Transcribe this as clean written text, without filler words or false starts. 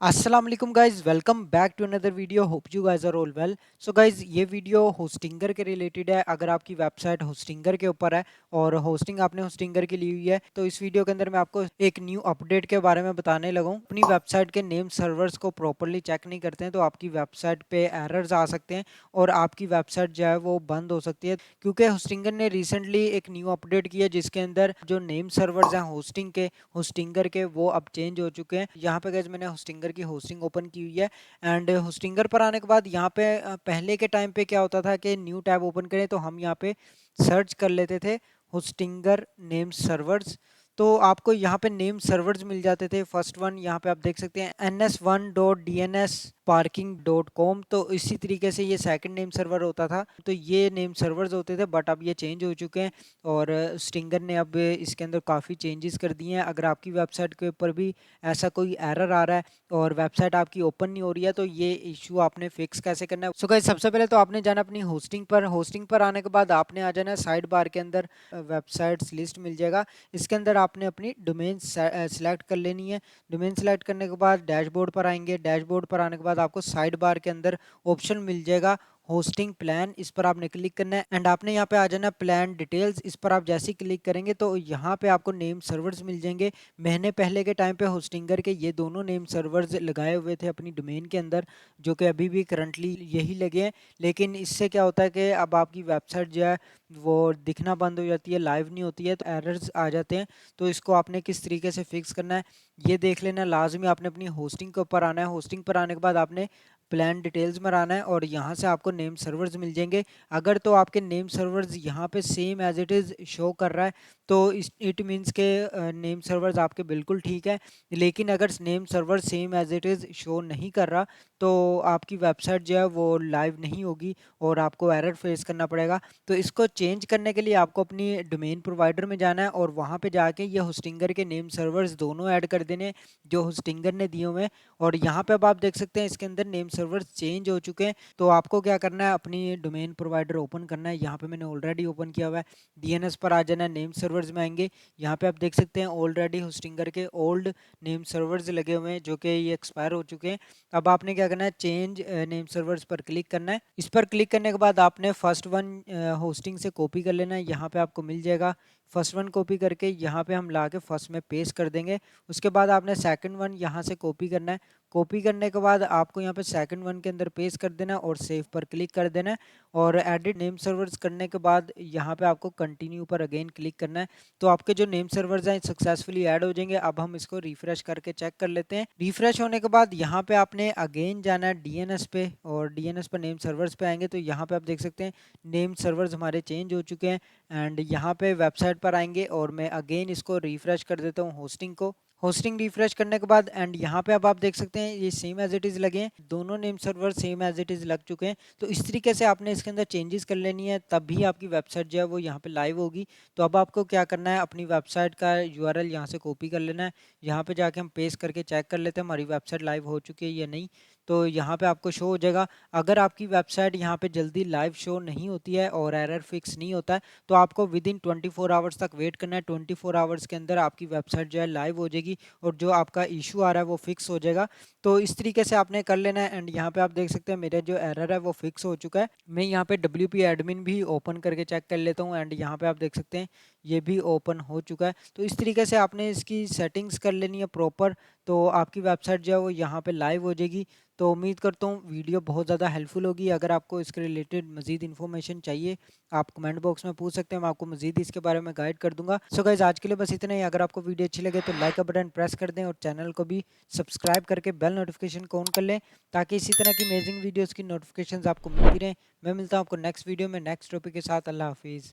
अस्सलाम वालेकुम guys, welcome back to another video. Hope you guys are all well. So guys, ये video Hostinger के related है। अगर आपकी वेबसाइट होस्टिंगर के ऊपर है और होस्टिंग आपने होस्टिंगर की ली हुई है तो इस वीडियो के अंदर मैं आपको एक न्यू अपडेट के बारे में बताने लगा हूँ। अपनी वेबसाइट के नेम सर्वर्स को प्रॉपरली चेक नहीं करते हैं तो आपकी वेबसाइट पे एरर्स आ सकते हैं और आपकी वेबसाइट जो है वो बंद हो सकती है, क्योंकि होस्टिंगर ने रिसेंटली एक न्यू अपडेट किया जिसके अंदर जो नेम सर्वर्स हैं होस्टिंगर के वो अब चेंज हो चुके हैं। यहाँ पे गाइस मैंने होस्टिंगर की होस्टिंग ओपन की हुई है एंड होस्टिंगर पर आने के बाद यहाँ पे पहले के टाइम पे क्या होता था कि न्यू टैब ओपन करें तो हम यहाँ पे सर्च कर लेते थे होस्टिंगर नेम सर्वर्स। तो आपको यहाँ पे नेम सर्वर्स मिल जाते थे। फर्स्ट वन यहाँ पे आप देख सकते हैं ns1.dnsparking.com। तो इसी तरीके से ये सेकंड नेम सर्वर होता था। तो ये नेम सर्वर्स होते थे बट अब ये चेंज हो चुके हैं और स्टिंगर ने अब इसके अंदर काफ़ी चेंजेस कर दिए हैं। अगर आपकी वेबसाइट के ऊपर भी ऐसा कोई एरर आ रहा है और वेबसाइट आपकी ओपन नहीं हो रही है तो ये इशू आपने फिक्स कैसे करना है। सो गाइस, सबसे पहले तो आपने जाना अपनी होस्टिंग पर आने के बाद आपने आ जाना साइड बार के अंदर वेबसाइट्स लिस्ट मिल जाएगा। इसके अंदर आपने अपनी डोमेन सेलेक्ट कर लेनी है। डोमेन सेलेक्ट करने के बाद डैशबोर्ड पर आएंगे। डैशबोर्ड पर आने के बाद आपको साइड बार के अंदर ऑप्शन मिल जाएगा होस्टिंग प्लान। इस पर आपने क्लिक करना है एंड आपने यहाँ पे आ जाना प्लान डिटेल्स। इस पर आप जैसे ही क्लिक करेंगे तो यहाँ पे आपको नेम सर्वर्स मिल जाएंगे। मैंने पहले के टाइम पे होस्टिंगर के ये दोनों नेम सर्वर्स लगाए हुए थे अपनी डोमेन के अंदर, जो कि अभी भी करंटली यही लगे हैं। लेकिन इससे क्या होता है कि अब आपकी वेबसाइट जो है वो दिखना बंद हो जाती है, लाइव नहीं होती है, तो एरर्स आ जाते हैं। तो इसको आपने किस तरीके से फिक्स करना है ये देख लेना। लाजमी आपने अपनी होस्टिंग के ऊपर आना है। होस्टिंग पर आने के बाद आपने प्लान डिटेल्स में आना है और यहाँ से आपको नेम सर्वर्स मिल जाएंगे। अगर तो आपके नेम सर्वर्स यहाँ पे same as it is show कर रहा है तो इट मीन्स के नेम सर्वर्स आपके बिल्कुल ठीक है। लेकिन अगर name server same as it is show नहीं कर रहा तो आपकी वेबसाइट जो है वो लाइव नहीं होगी और आपको एरर फेस करना पड़ेगा। तो इसको चेंज करने के लिए आपको अपनी डोमेन प्रोवाइडर में जाना है और वहाँ पे जाके ये होस्टिंगर के नेम सर्वर्स दोनों ऐड कर देने जो होस्टिंगर ने दिए हुए हैं। और यहाँ पे अब आप देख सकते हैं इसके अंदर नेम सर्वर्स चेंज हो चुके हैं। तो आपको क्या करना है, अपनी डोमेन प्रोवाइडर ओपन करना है। यहाँ पे मैंने ऑलरेडी ओपन किया हुआ है। डीएनएस पर आ जाना है, नेम सर्वर्स में आएंगे। यहाँ पे आप देख सकते हैं ऑलरेडी होस्टिंगर के ओल्ड नेम सर्वर्स लगे हुए हैं जो कि ये एक्सपायर हो चुके हैं। अब आपने क्या करना है, चेंज नेम सर्वर्स पर क्लिक करना है। इस पर क्लिक करने के बाद आपने फर्स्ट वन होस्टिंग से कॉपी कर लेना है। यहाँ पे आपको मिल जाएगा। फर्स्ट वन कॉपी करके यहाँ पे हम ला के फर्स्ट में पेस्ट कर देंगे। उसके बाद आपने सेकंड वन यहाँ से कॉपी करना है। कॉपी करने के बाद आपको यहाँ पे सेकंड वन के अंदर पेस्ट कर देना है और सेव पर क्लिक कर देना है। और एडिट नेम सर्वर्स करने के बाद यहाँ पे आपको कंटिन्यू पर अगेन क्लिक करना है। तो आपके जो नेम सर्वर्स हैं सक्सेसफुली ऐड हो जाएंगे। अब हम इसको रिफ्रेश करके चेक कर लेते हैं। रिफ्रेश होने के बाद यहाँ पे आपने अगेन जाना है डीएनएस पे और डीएनएस पर नेम सर्वर्स पे आएंगे तो यहाँ पे आप देख सकते हैं नेम सर्वर्स हमारे चेंज हो चुके हैं। एंड यहाँ पे वेबसाइट पर आएंगे और मैं अगेन इसको रिफ्रेश कर देता हूँ होस्टिंग को। होस्टिंग रिफ्रेश करने के बाद एंड यहाँ पे अब आप देख सकते हैं ये सेम एज इट इज़ लगे हैं। दोनों name server same as it is लग चुके हैं। तो इस तरीके से आपने इसके अंदर चेंजेस कर लेनी है, तब भी आपकी वेबसाइट जो है वो यहाँ पे लाइव होगी। तो अब आपको क्या करना है, अपनी वेबसाइट का यूआरएल यहाँ से कॉपी कर लेना है। यहाँ पे जाके हम पेस्ट करके चेक कर लेते हैं हमारी वेबसाइट लाइव हो चुकी है या नहीं। तो यहाँ पे आपको शो हो जाएगा। अगर आपकी वेबसाइट यहाँ पे जल्दी लाइव शो नहीं होती है और एरर फिक्स नहीं होता है तो आपको विद इन 24 आवर्स तक वेट करना है। 24 आवर्स के अंदर आपकी वेबसाइट जो है लाइव हो जाएगी और जो आपका इशू आ रहा है वो फिक्स हो जाएगा। तो इस तरीके से आपने कर लेना है। एंड यहाँ पे आप देख सकते हैं मेरा जो एरर है वो फिक्स हो चुका है। मैं यहाँ पे WP एडमिन भी ओपन करके चेक कर लेता हूँ एंड यहाँ पे आप देख सकते हैं ये भी ओपन हो चुका है। तो इस तरीके से आपने इसकी सेटिंग्स कर लेनी है प्रॉपर। तो आपकी वेबसाइट जो है वो यहाँ पे लाइव हो जाएगी। तो उम्मीद करता हूँ वीडियो बहुत ज़्यादा हेल्पफुल होगी। अगर आपको इसके रिलेटेड मजीद इन्फॉर्मेशन चाहिए आप कमेंट बॉक्स में पूछ सकते हैं, मैं आपको मजीद इसके बारे में गाइड कर दूंगा। सो गाइज, आज के लिए बस इतना ही। अगर आपको वीडियो अच्छी लगे तो लाइक का बटन प्रेस कर दें और चैनल को भी सब्सक्राइब करके बेल नोटिफिकेशन को ऑन कर लें ताकि इसी तरह की अमेजिंग वीडियोज़ की नोटिफिकेशन आपको मिलती रहें। मैं मिलता हूँ आपको नेक्स्ट वीडियो में नेक्स्ट टॉपिक के साथ। अल्लाह हाफिज़।